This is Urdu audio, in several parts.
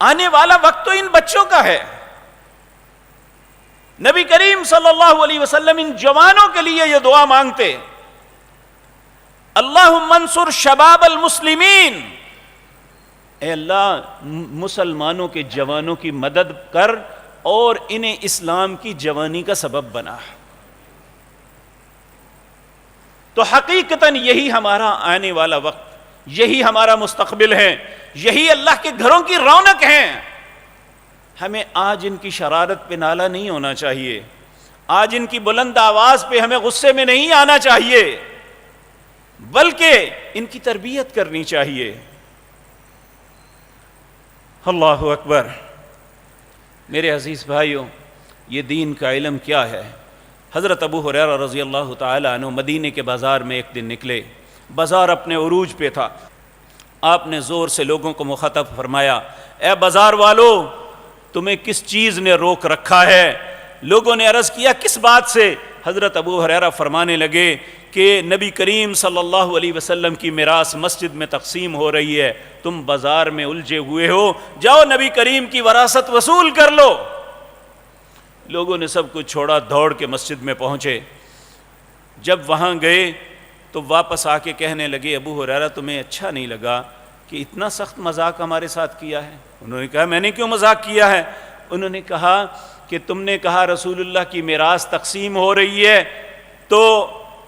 آنے والا وقت تو ان بچوں کا ہے. نبی کریم صلی اللہ علیہ وسلم ان جوانوں کے لیے یہ دعا مانگتے, اللہم انصر شباب المسلمین, اے اللہ مسلمانوں کے جوانوں کی مدد کر اور انہیں اسلام کی جوانی کا سبب بنا. تو حقیقتاً یہی ہمارا آنے والا وقت, یہی ہمارا مستقبل ہے, یہی اللہ کے گھروں کی رونق ہیں. ہمیں آج ان کی شرارت پہ نالا نہیں ہونا چاہیے, آج ان کی بلند آواز پہ ہمیں غصے میں نہیں آنا چاہیے, بلکہ ان کی تربیت کرنی چاہیے. اللہ اکبر. میرے عزیز بھائیوں, یہ دین کا علم کیا ہے؟ حضرت ابو ہریرہ رضی اللہ تعالی عنہ مدینے کے بازار میں ایک دن نکلے. بازار اپنے عروج پہ تھا. آپ نے زور سے لوگوں کو مخاطب فرمایا, اے بازار والو, تمہیں کس چیز نے روک رکھا ہے؟ لوگوں نے عرض کیا, کس بات سے؟ حضرت ابو ہریرہ فرمانے لگے کہ نبی کریم صلی اللہ علیہ وسلم کی میراث مسجد میں تقسیم ہو رہی ہے, تم بازار میں الجھے ہوئے ہو, جاؤ نبی کریم کی وراثت وصول کر لو. لوگوں نے سب کچھ چھوڑا, دوڑ کے مسجد میں پہنچے. جب وہاں گئے تو واپس آ کے کہنے لگے, ابو ہریرہ تمہیں اچھا نہیں لگا کہ اتنا سخت مذاق ہمارے ساتھ کیا ہے؟ انہوں نے کہا, میں نے کیوں مذاق کیا ہے؟ انہوں نے کہا کہ تم نے کہا رسول اللہ کی میراث تقسیم ہو رہی ہے, تو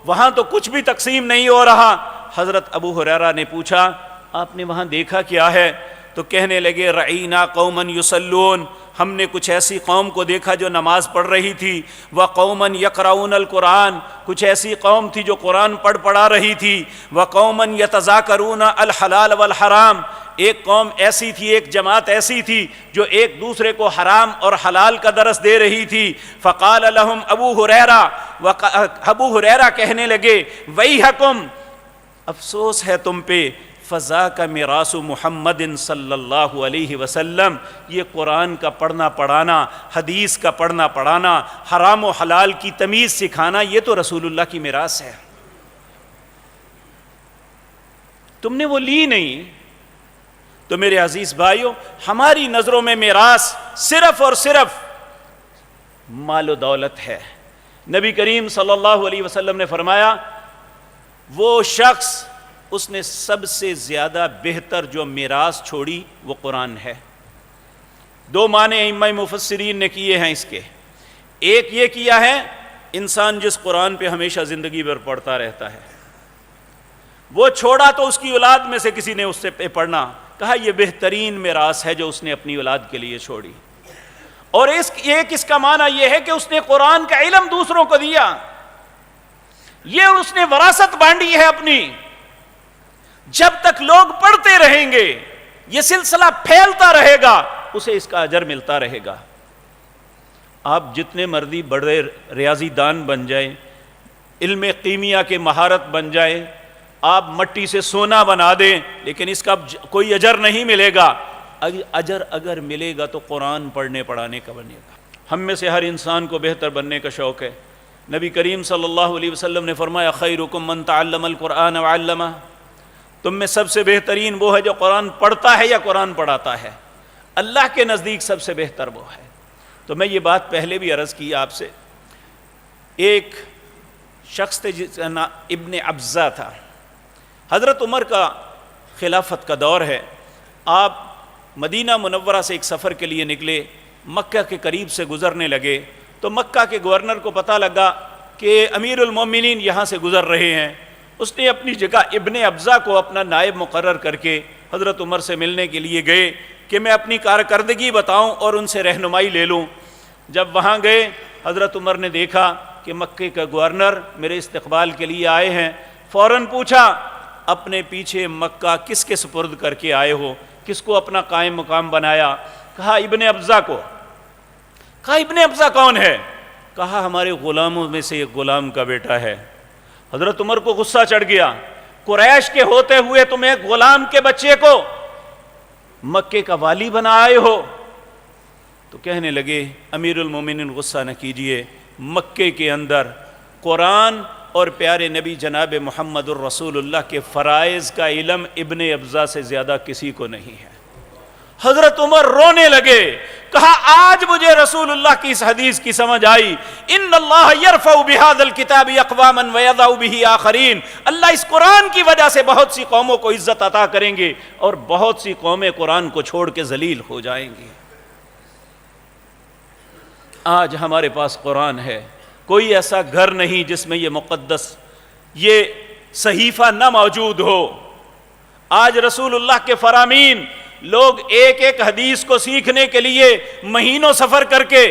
وہاں تو کچھ بھی تقسیم نہیں ہو رہا. حضرت ابو ہریرہ نے پوچھا, آپ نے وہاں دیکھا کیا ہے؟ تو کہنے لگے, رعینا قوما یصلون, ہم نے کچھ ایسی قوم کو دیکھا جو نماز پڑھ رہی تھی, وقوما یقرؤون القرآن, کچھ ایسی قوم تھی جو قرآن پڑھا رہی تھی, وقوما یتذاکرون الحلال والحرام, ایک قوم ایسی تھی, ایک جماعت ایسی تھی جو ایک دوسرے کو حرام اور حلال کا درس دے رہی تھی. فقال لهم ابو ہریرہ کہنے لگے, ویحکم, افسوس ہے تم پہ, فذاک میراث محمد صلی اللہ علیہ وسلم, یہ قرآن کا پڑھنا پڑھانا, حدیث کا پڑھنا پڑھانا, حرام و حلال کی تمیز سکھانا, یہ تو رسول اللہ کی میراث ہے. تم نے وہ لی نہیں. تو میرے عزیز بھائیوں, ہماری نظروں میں میراث صرف اور صرف مال و دولت ہے. نبی کریم صلی اللہ علیہ وسلم نے فرمایا, وہ شخص, اس نے سب سے زیادہ بہتر جو میراث چھوڑی وہ قرآن ہے. دو معنی ائمہ مفسرین نے کیے ہیں اس کے. ایک یہ کیا ہے, انسان جس قرآن پہ ہمیشہ زندگی بھر پڑھتا رہتا ہے, وہ چھوڑا تو اس کی اولاد میں سے کسی نے اس سے پڑھنا, کہا یہ بہترین میراث ہے جو اس نے اپنی اولاد کے لیے چھوڑی. اور ایک اس کا معنی یہ ہے کہ اس نے قرآن کا علم دوسروں کو دیا, یہ اس نے وراثت بانٹی ہے اپنی. جب تک لوگ پڑھتے رہیں گے, یہ سلسلہ پھیلتا رہے گا, اسے اس کا اجر ملتا رہے گا. آپ جتنے مرضی بڑے ریاضی دان بن جائیں, علم کیمیا کے مہارت بن جائیں, آپ مٹی سے سونا بنا دیں, لیکن اس کا کوئی اجر نہیں ملے گا. اجر اگر ملے گا تو قرآن پڑھنے پڑھانے کا بنے گا. ہم میں سے ہر انسان کو بہتر بننے کا شوق ہے. نبی کریم صلی اللہ علیہ وسلم نے فرمایا, خیرکم من تعلم القرآن وعلمہ, تم میں سب سے بہترین وہ ہے جو قرآن پڑھتا ہے یا قرآن پڑھاتا ہے. اللہ کے نزدیک سب سے بہتر وہ ہے. تو میں یہ بات پہلے بھی عرض کی آپ سے. ایک شخص تھے جس کا نام ابن ابزہ تھا. حضرت عمر کا خلافت کا دور ہے. آپ مدینہ منورہ سے ایک سفر کے لیے نکلے, مکہ کے قریب سے گزرنے لگے تو مکہ کے گورنر کو پتہ لگا کہ امیر المومنین یہاں سے گزر رہے ہیں. اس نے اپنی جگہ ابن ابزہ کو اپنا نائب مقرر کر کے حضرت عمر سے ملنے کے لیے گئے کہ میں اپنی کارکردگی بتاؤں اور ان سے رہنمائی لے لوں. جب وہاں گئے, حضرت عمر نے دیکھا کہ مکے کا گورنر میرے استقبال کے لیے آئے ہیں. فوراً پوچھا, اپنے پیچھے مکہ کس کے سپرد کر کے آئے ہو, کس کو اپنا قائم مقام بنایا؟ کہا ابن ابزہ کو. کہا ابن ابزہ کون ہے؟ کہا ہمارے غلاموں میں سے ایک غلام کا بیٹا ہے. حضرت عمر کو غصہ چڑھ گیا, قریش کے ہوتے ہوئے تم ایک غلام کے بچے کو مکے کا والی بنا آئے ہو. تو کہنے لگے, امیر المومنین غصہ نہ کیجئے, مکے کے اندر قرآن اور پیارے نبی جناب محمد الرسول اللہ کے فرائض کا علم ابن ابزہ سے زیادہ کسی کو نہیں ہے. حضرت عمر رونے لگے، کہا آج مجھے رسول اللہ کی اس حدیث کی سمجھ آئی، ان اللہ یرفع بہذا الکتاب اقواما ویضع بہ آخرین، اللہ اس قرآن کی وجہ سے بہت سی قوموں کو عزت عطا کریں گے اور بہت سی قومیں قرآن کو چھوڑ کے ذلیل ہو جائیں گی۔ آج ہمارے پاس قرآن ہے، کوئی ایسا گھر نہیں جس میں یہ مقدس یہ صحیفہ نہ موجود ہو۔ آج رسول اللہ کے فرامین لوگ ایک ایک حدیث کو سیکھنے کے لیے مہینوں سفر کر کے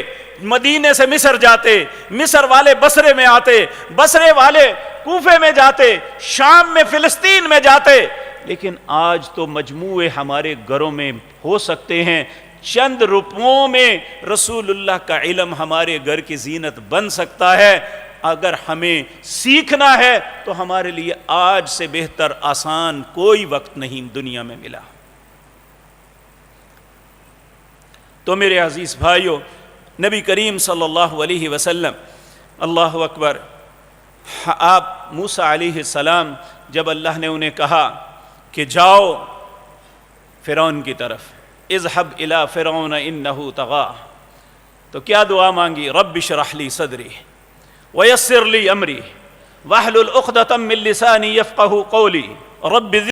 مدینے سے مصر جاتے، مصر والے بصرے میں آتے، بصرے والے کوفے میں جاتے، شام میں فلسطین میں جاتے، لیکن آج تو مجموعے ہمارے گھروں میں ہو سکتے ہیں، چند روپوں میں رسول اللہ کا علم ہمارے گھر کی زینت بن سکتا ہے۔ اگر ہمیں سیکھنا ہے تو ہمارے لیے آج سے بہتر آسان کوئی وقت نہیں دنیا میں ملا۔ تو میرے عزیز بھائیو، نبی کریم صلی اللہ علیہ وسلم، اللہ اکبر، آپ موسیٰ علیہ السلام جب اللہ نے انہیں کہا کہ جاؤ فرعون کی طرف، اذهب الى فرعون انه طغى، تو کیا دعا مانگی؟ رب اشرح لی صدری ویسر لی امری واحلل عقدۃ من لسانی یفقهوا قولی رب